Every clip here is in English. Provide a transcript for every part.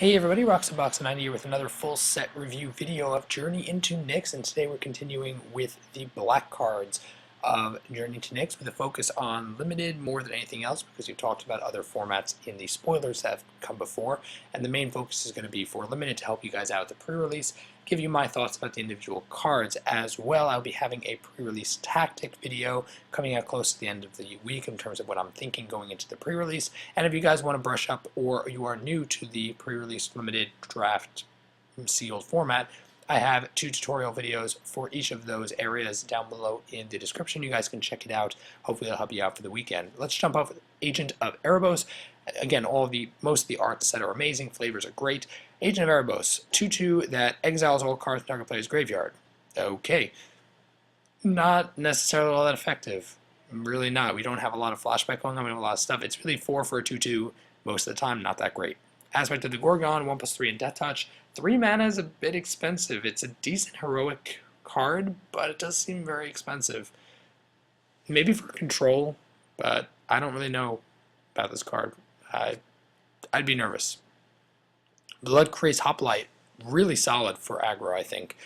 Hey everybody, Roxabox9 here with another full set review video of Journey into Nyx, and today we're continuing with the black cards of Journey to Nyx with a focus on limited more than anything else because we've talked about other formats in the spoilers that have come before, and the main focus is going to be for limited to help you guys out with the pre-release, give you my thoughts about the individual cards as well. I'll be having a pre-release tactic video coming out close to the end of the week in terms of what I'm thinking going into the pre-release, and if you guys want to brush up or you are new to the pre-release limited draft sealed format, I have 2 tutorial videos for each of those areas down below in the description. You guys can check it out. Hopefully that'll help you out for the weekend. Let's jump off with Agent of Erebos. Again, most of the art set are amazing. Flavors are great. Agent of Erebos, 2/2 that exiles all cards in target player's graveyard. Okay. Not necessarily all that effective. Really not. We don't have a lot of flashback going on. We have a lot of stuff. It's really 4 for a 2/2 most of the time. Not that great. Aspect of the Gorgon, 1+3 in Death Touch. 3 mana is a bit expensive. It's a decent heroic card, but it does seem very expensive. Maybe for control, but I don't really know about this card. I'd be nervous. Bloodcraze Hoplite, really solid for aggro, I think.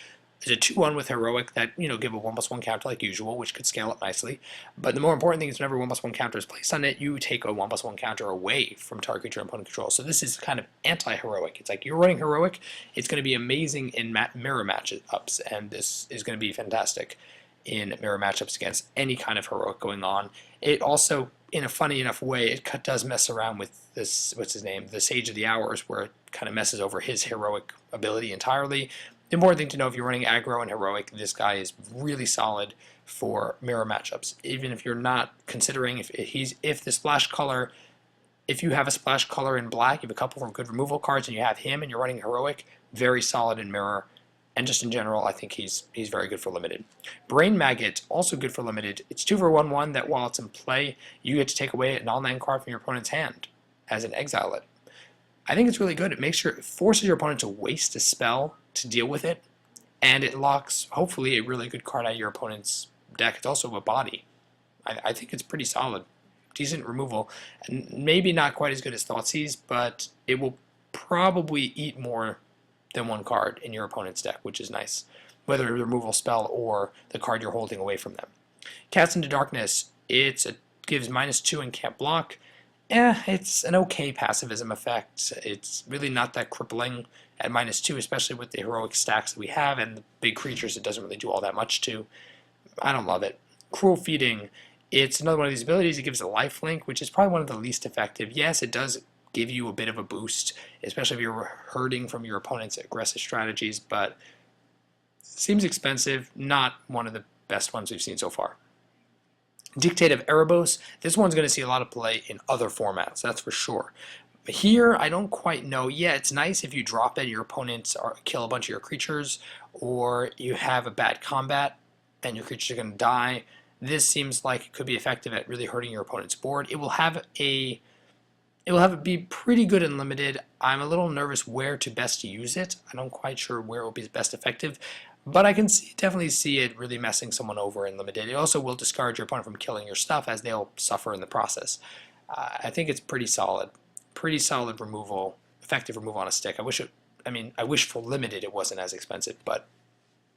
It's a 2/1 with heroic that, give a 1+1 counter like usual, which could scale up nicely. But the more important thing is whenever 1+1 counter is placed on it, you take a 1+1 counter away from target creature opponent control. So this is kind of anti-heroic. It's like you're running heroic, it's going to be amazing in mirror matchups, and this is going to be fantastic in mirror matchups against any kind of heroic going on. It also, in a funny enough way, it does mess around with this, what's his name, the Sage of the Hours, where it kind of messes over his heroic ability entirely. The important thing to know, if you're running aggro and heroic, this guy is really solid for mirror matchups. Even if you're not considering if the splash color, if you have a splash color in black, you have a couple of good removal cards, and you have him, and you're running heroic, very solid in mirror. And just in general, I think he's very good for limited. Brain Maggot, also good for limited. It's 2 for 1/1 that while it's in play, you get to take away a non-land card from your opponent's hand as an exile it. I think it's really good. It forces your opponent to waste a spell to deal with it, and it locks, hopefully, a really good card out of your opponent's deck. It's also a body. I think it's pretty solid. Decent removal, and maybe not quite as good as Thoughtseize, but it will probably eat more than one card in your opponent's deck, which is nice, whether a removal spell or the card you're holding away from them. Cast into Darkness, gives -2 and can't block. It's an okay passivism effect. It's really not that crippling at -2, especially with the heroic stacks that we have and the big creatures it doesn't really do all that much to. I don't love it. Cruel Feeding, it's another one of these abilities. It gives a lifelink, which is probably one of the least effective. Yes, it does give you a bit of a boost, especially if you're hurting from your opponent's aggressive strategies, but it seems expensive. Not one of the best ones we've seen so far. Dictate of Erebos, this one's going to see a lot of play in other formats, that's for sure. But here, I don't quite know. Yeah, it's nice if you drop it, your opponents kill a bunch of your creatures, or you have a bad combat and your creatures are going to die. This seems like it could be effective at really hurting your opponent's board. It will be pretty good and limited. I'm a little nervous where to best use it. I'm not quite sure where it will be best effective, but I can definitely see it really messing someone over in limited. It also will discourage your opponent from killing your stuff, as they'll suffer in the process. I think it's pretty solid removal, effective removal on a stick. I wish for limited it wasn't as expensive, but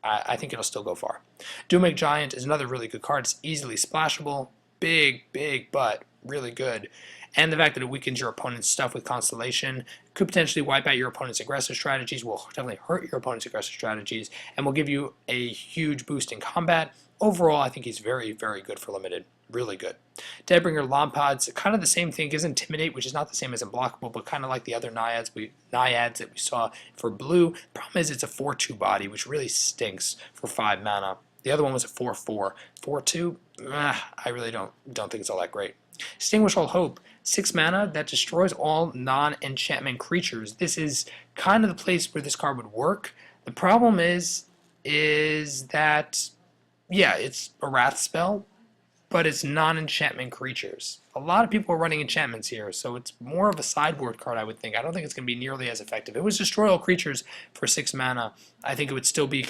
I think it'll still go far. Doomwake Giant is another really good card. It's easily splashable, big, but really good. And the fact that it weakens your opponent's stuff with Constellation could potentially wipe out your opponent's aggressive strategies, will definitely hurt your opponent's aggressive strategies, and will give you a huge boost in combat. Overall, I think he's very, very good for limited. Really good. Deadbringer Lompods, kind of the same thing as Intimidate, which is not the same as Unblockable, but kind of like the other Naiads that we saw for blue. Problem is it's a 4/2 body, which really stinks for 5 mana. The other one was a 4/4. 4/2, I really don't think it's all that great. Extinguish All Hope, 6 mana that destroys all non-enchantment creatures. This is kind of the place where this card would work. The problem is that, yeah, it's a Wrath spell, but it's non-enchantment creatures. A lot of people are running enchantments here, so it's more of a sideboard card, I would think. I don't think it's going to be nearly as effective. If it was Destroy All Creatures for 6 mana, I think it would still be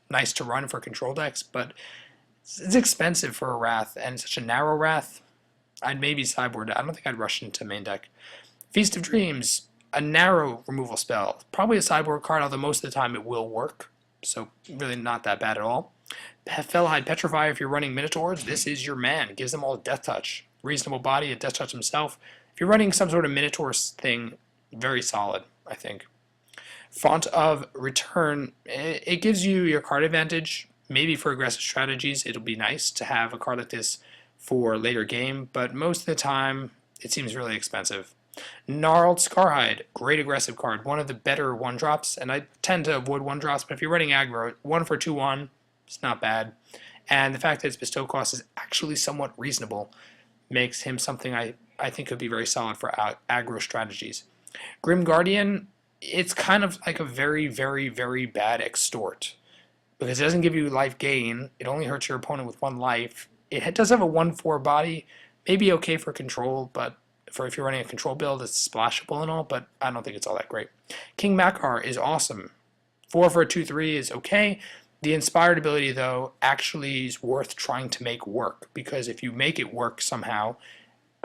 nice to run for control decks, but it's expensive for a Wrath, and such a narrow Wrath. I'd maybe sideboard it. I don't think I'd rush into main deck. Feast of Dreams, a narrow removal spell. Probably a sideboard card, although most of the time it will work. So really not that bad at all. Fellhide Petrify, if you're running Minotaurs, this is your man. It gives them all Death Touch. Reasonable body, a Death Touch himself. If you're running some sort of Minotaur thing, very solid, I think. Font of Return, it gives you your card advantage. Maybe for aggressive strategies, it'll be nice to have a card like this for later game, but most of the time, it seems really expensive. Gnarled Scarhide, great aggressive card, one of the better 1-drops, and I tend to avoid 1-drops, but if you're running aggro, 1 for 2/1, it's not bad. And the fact that its bestow cost is actually somewhat reasonable makes him something I think could be very solid for aggro strategies. Grim Guardian, it's kind of like a very, very, very bad extort, because it doesn't give you life gain, it only hurts your opponent with 1 life. It does have a 1/4 body, maybe okay for control, but for if you're running a control build, it's splashable and all, but I don't think it's all that great. King Makar is awesome. 4 for a 2/3 is okay. The inspired ability, though, actually is worth trying to make work, because if you make it work somehow,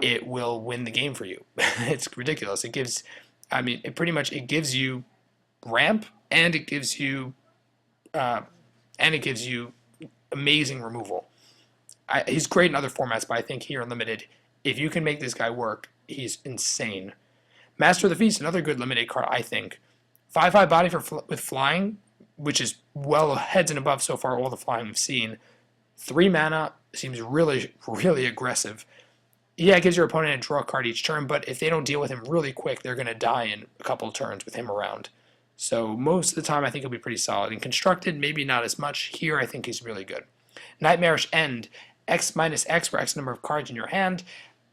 it will win the game for you. It's ridiculous. It gives, I mean, it gives you ramp, and it gives you amazing removal. He's great in other formats, but I think here in Limited, if you can make this guy work, he's insane. Master of the Feast, another good Limited card, I think. 5/5 body with flying, which is well heads and above so far all the flying we've seen. 3 mana seems really, really aggressive. Yeah, it gives your opponent a draw card each turn, but if they don't deal with him really quick, they're going to die in a couple of turns with him around. So most of the time, I think he'll be pretty solid. In Constructed, maybe not as much. Here, I think he's really good. Nightmarish End, X minus X for X number of cards in your hand.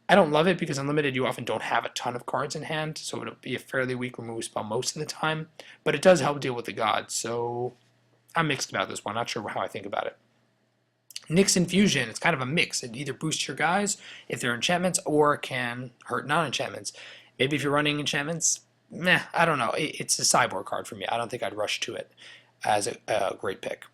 I don't love it because Unlimited you often don't have a ton of cards in hand, so it'll be a fairly weak removal spell most of the time, but it does help deal with the gods, so I'm mixed about this one. Not sure how I think about it. Nyx Infusion, it's kind of a mix. It either boosts your guys if they're enchantments or can hurt non-enchantments. Maybe if you're running enchantments, meh, I don't know. It's a sideboard card for me. I don't think I'd rush to it as a great pick.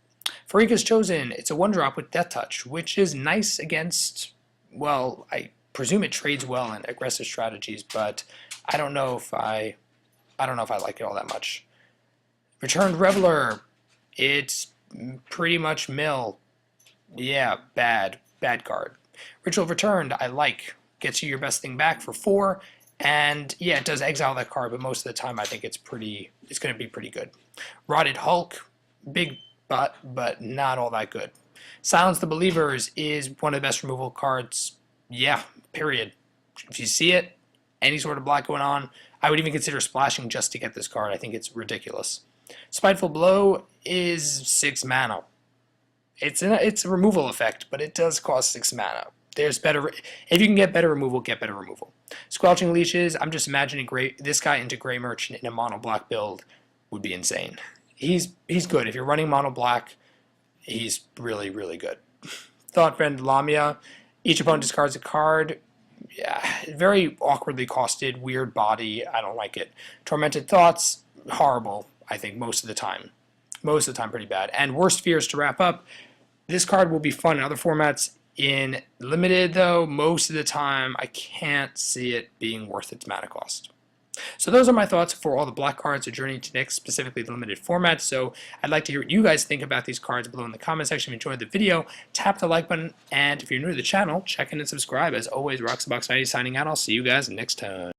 Farika's Chosen, it's a 1-drop with Death Touch, which is nice against, well, I presume it trades well in aggressive strategies, but I don't know if I like it all that much. Returned Reveler, it's pretty much mill. Yeah, bad card. Ritual of Returned, I like. Gets you your best thing back for 4, and yeah, it does exile that card, but most of the time I think it's going to be pretty good. Rotted Hulk, big butt, but not all that good. Silence the Believers is one of the best removal cards. Yeah, period. If you see it, any sort of block going on, I would even consider splashing just to get this card. I think it's ridiculous. Spiteful Blow is 6 mana. It's a removal effect, but it does cost 6 mana. There's better, if you can get better removal, get better removal. Squelching Leashes, I'm just imagining this guy into Grey Merchant in a mono black build would be insane. He's good. If you're running mono black, he's really, really good. Thoughtfriend Lamia, each opponent discards a card. Yeah, very awkwardly costed, weird body. I don't like it. Tormented Thoughts, horrible, I think, most of the time. Most of the time, pretty bad. And Worst Fears to wrap up. This card will be fun in other formats. In Limited, though, most of the time, I can't see it being worth its mana cost. So those are my thoughts for all the black cards of Journey to Nyx, specifically the Limited format. So I'd like to hear what you guys think about these cards below in the comment section. If you enjoyed the video, tap the like button. And if you're new to the channel, check in and subscribe. As always, Roxabox90 signing out. I'll see you guys next time.